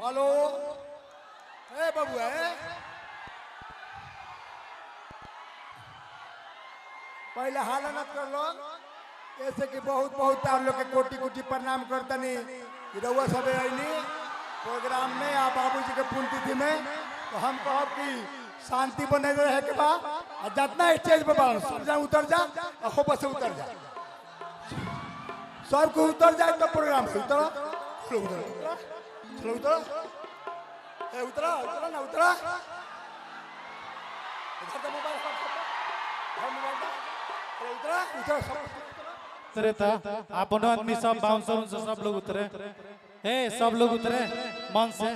Hello ए बाबू है पहले हालत कर लो ऐसे कि बहुत बहुत आप लोग के कोटि कोटि प्रणाम करतनी रउआ सब अली प्रोग्राम में आप बाबूजी के पुण्यतिथि में तो हम कहब कि शांति बने रहे के बाद जितना स्टेज पर बाल सब जन उतर जा और हो बस उतर जा सब को उतर जाए तो प्रोग्राम से उतरो चलो उतरो चलो उतरो उतरा उतरा ना उतरा इधर तो मोबाइल उतरा उतरा उतरे था अपन आदमी सब बाउंसर से सब लोग उतरे हे सब लोग उतरे मन से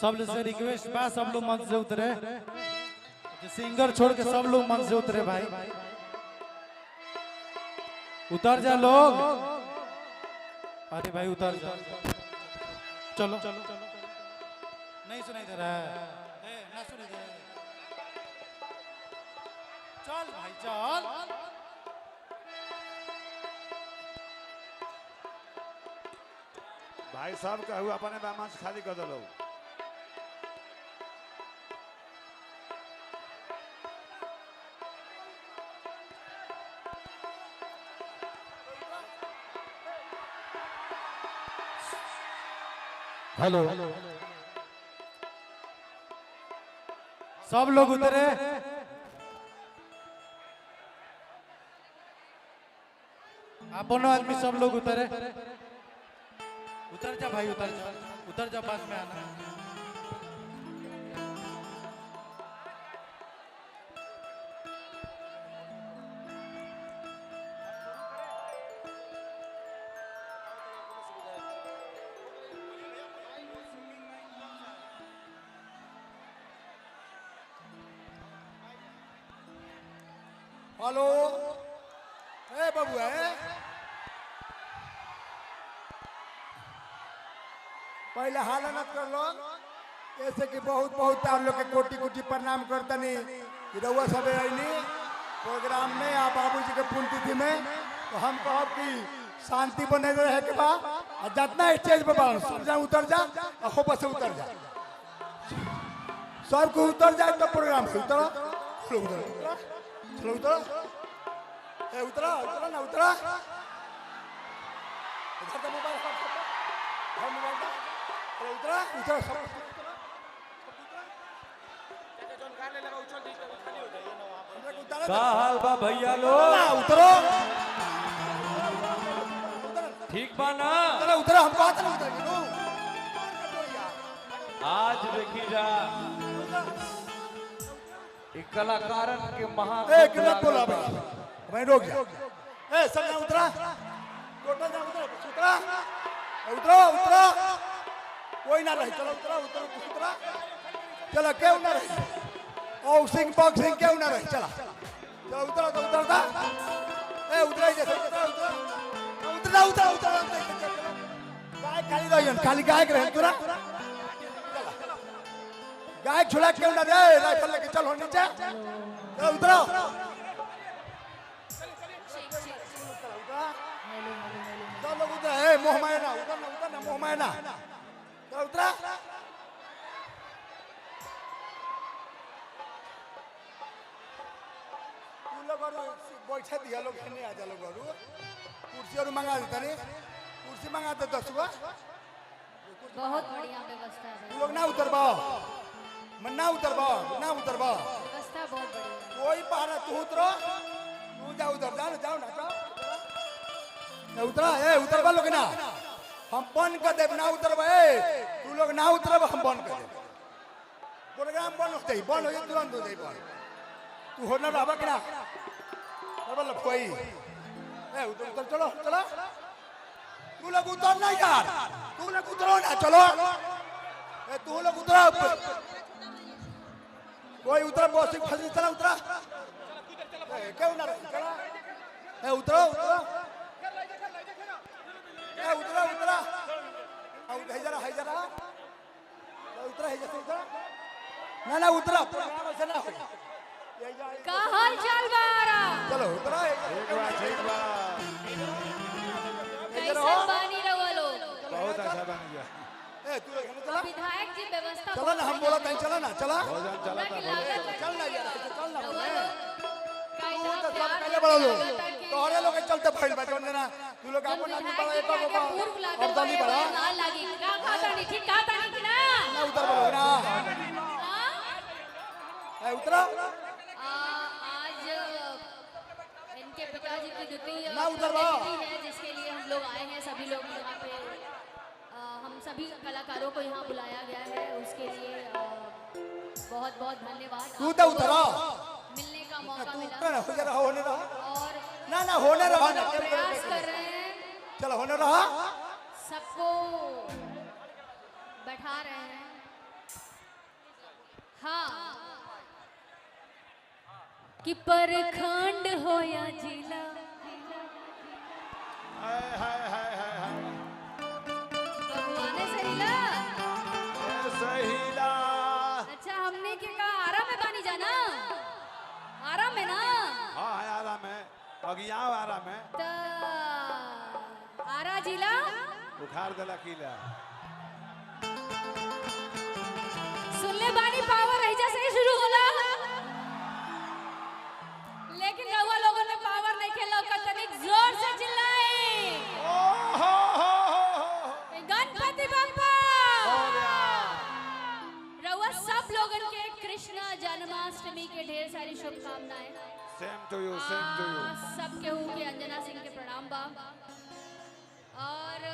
सब लोग से रिक्वेस्ट बा सब लोग मन से उतरे सिंगर छोड़ के सब लोग मन से उतरे भाई उतर जा लोग अरे भाई उतर जा चलो नहीं सुनाई दे रहा है ना सुनाई दे रहा है चल भाई चल भाई सब कहू अपने मंच खाली कर दो हेलो सब लोग उतरे अपन आदमी सब लोग उतरे उतर जा भाई उतर जा बाद में आना हेलो ए बाबू है पहले हालत कर लो ऐसे कि बहुत बहुत आप लोग के कोटि कोटि प्रणाम करतनी रउआ सब अली प्रोग्राम में आप बाबूजी के पुण्यतिथि में तो हम कहब कि शांति बने रहे के बाद जितना स्टेज पर बाल सब जन उतर जा और हो बस उतर जा सब को उतर जाए तो प्रोग्राम से उतरो चलो उतरो चलो उतरो उतरा उतरा ना उतरा इधर तो मोबाइल उतरा उतरा सब का हाल बा भैया लो उतरो ठीक बा ना उतरा उतरा हम बात नहीं उतर आज देखी जा एक कलाकारन के महा एक मिनट बोला भाई रोक जा ए सब ना उतरा टोटल ना उतरा उतरा उतरो उतरो कोई ना रहे चलो उतरा उतरो उतरा चलो क्यों ना रहे बॉक्सिंग बॉक्सिंग क्यों ना रहे चला चलो उतरा तो उतरता ए उतरा जैसे उतरा उतरा उतरा उतरा उतरा गाय खाली रहियन खाली गाय रहे उतरा गाय छुड़ा क्यों ना रे राइफल लेके चलो नीचे चलो उतरो लोग उतरा ए मोह मायना उतर ना मोह मायना चलो उतरा तू लोग बैठे दिया लोग नहीं आ जा लोग कुर्सी और मंगा देता नहीं कुर्सी मंगा दे 10 गो बहुत बढ़िया व्यवस्था है तू लोग ना उतरबा मैं ना उतरबा व्यवस्था बहुत बढ़िया कोई पहाड़ा तू उतरो तू जा उधर जाओ ना जाओ उतरा ए उतरबा लोग ना हम बंद कर देब ना उतरबा ए तू लोग ना उतरबा हम बंद कर देब प्रोग्राम बंद हो जाई तुरंत हो जाई बंद तू हो ना रहबा कि ना बोल कोई ए उतर चलो चलो तू लोग उतर ना यार तू लोग उतरो ना चलो ए तू लोग उतरो कोई उतर बॉस फंसी चला उतरा क्यों ना चला ए उतरो उतरो उतरा उतरा है जरा उतरा है जैसे उतरा ना उतरा से ना हो का हाल चाल बारा चलो उतरा ठीक बा कैसे पानी रहो लोग बहुत अच्छा बन गया ए तू लोग चला विधायक जी व्यवस्था चला ना हम बोला तहीं चला ना चला भोजन चला था भोजन चल ना यार चल ना रउआ बोले लोग तू तो का सब प्यार पहले बड़ा लो लगता कि तोहरे लोग के चलते फैल बा जोन ना तू लोग जोन अपन आदमी विधायक बड़ा जी एक के आगे पूर्व को लागे और दली बड़ा ना लागी का खाता नहीं ठीक खाता नहीं कि ना ना उतर बोलो ना हाँ? ए उतरा आज इनके पिताजी की द्वितीय ना उतर बा। पुण्यतिथि है जिसके लिए हम लोग आए हैं सभी लोग यहाँ पे हम सभी कलाकारों को यहाँ बुलाया गया है उसके लिए बहुत बहुत धन्यवाद तू तो उतरा मिलने का मौका तू मिला उतर हो जरा होने रहा और ना होने रहा ना प्रयास कर रहे हैं चल होने रहा सबको बैठा रहे हैं हाँ कि परखंड हो या जिला हाय हाय हाय हाय हाय भगवाने से हिला सहीला अच्छा हमने के कहा आराम में पानी जाना आराम में ना हाँ है आराम है अगिया आराम है तो आरा जिला उखाड़ देला किला सुनले बानी पावर ऐजा से ही शुरू होला लेकिन रउआ लोगों ने पावर नहीं खेला का तनिक जोर से चिल्लाए गणपति बप्पा रउआ सब लोगन के कृष्ण जन्माष्टमी के ढेर सारी शुभकामनाएं same to you same to you सब केहू के अंजना सिंह के प्रणाम बा और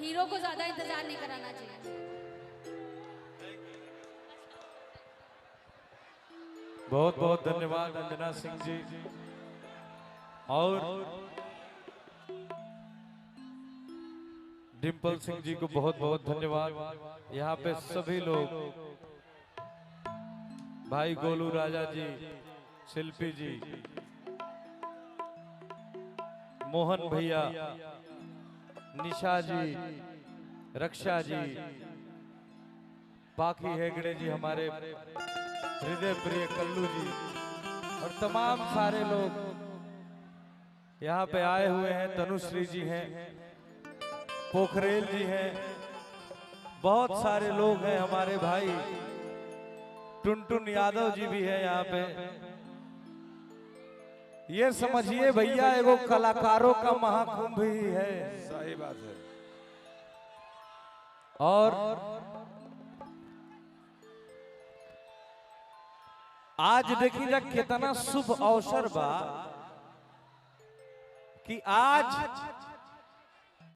हीरो को ज्यादा इंतजार नहीं कराना चाहिए बहुत बहुत धन्यवाद अंजना सिंह जी और डिम्पल सिंह जी को बहुत बहुत धन्यवाद यहाँ पे सभी लोग भाई गोलू राजा जी शिल्पी जी मोहन भैया निशा जी रक्षा जी बाकी हेगड़े जी हमारे हृदय प्रिय कल्लू जी और तमाम सारे लोग यहाँ पे आए हुए हैं तनुश्री जी हैं पोखरेल जी हैं बहुत सारे लोग हैं हमारे भाई टुनटुन यादव जी भी है यहाँ पे ये समझिए भैया एगो कलाकारों का महाकुंभ ही है सही बात है और आज देखिएगा कितना शुभ अवसर बा कि आज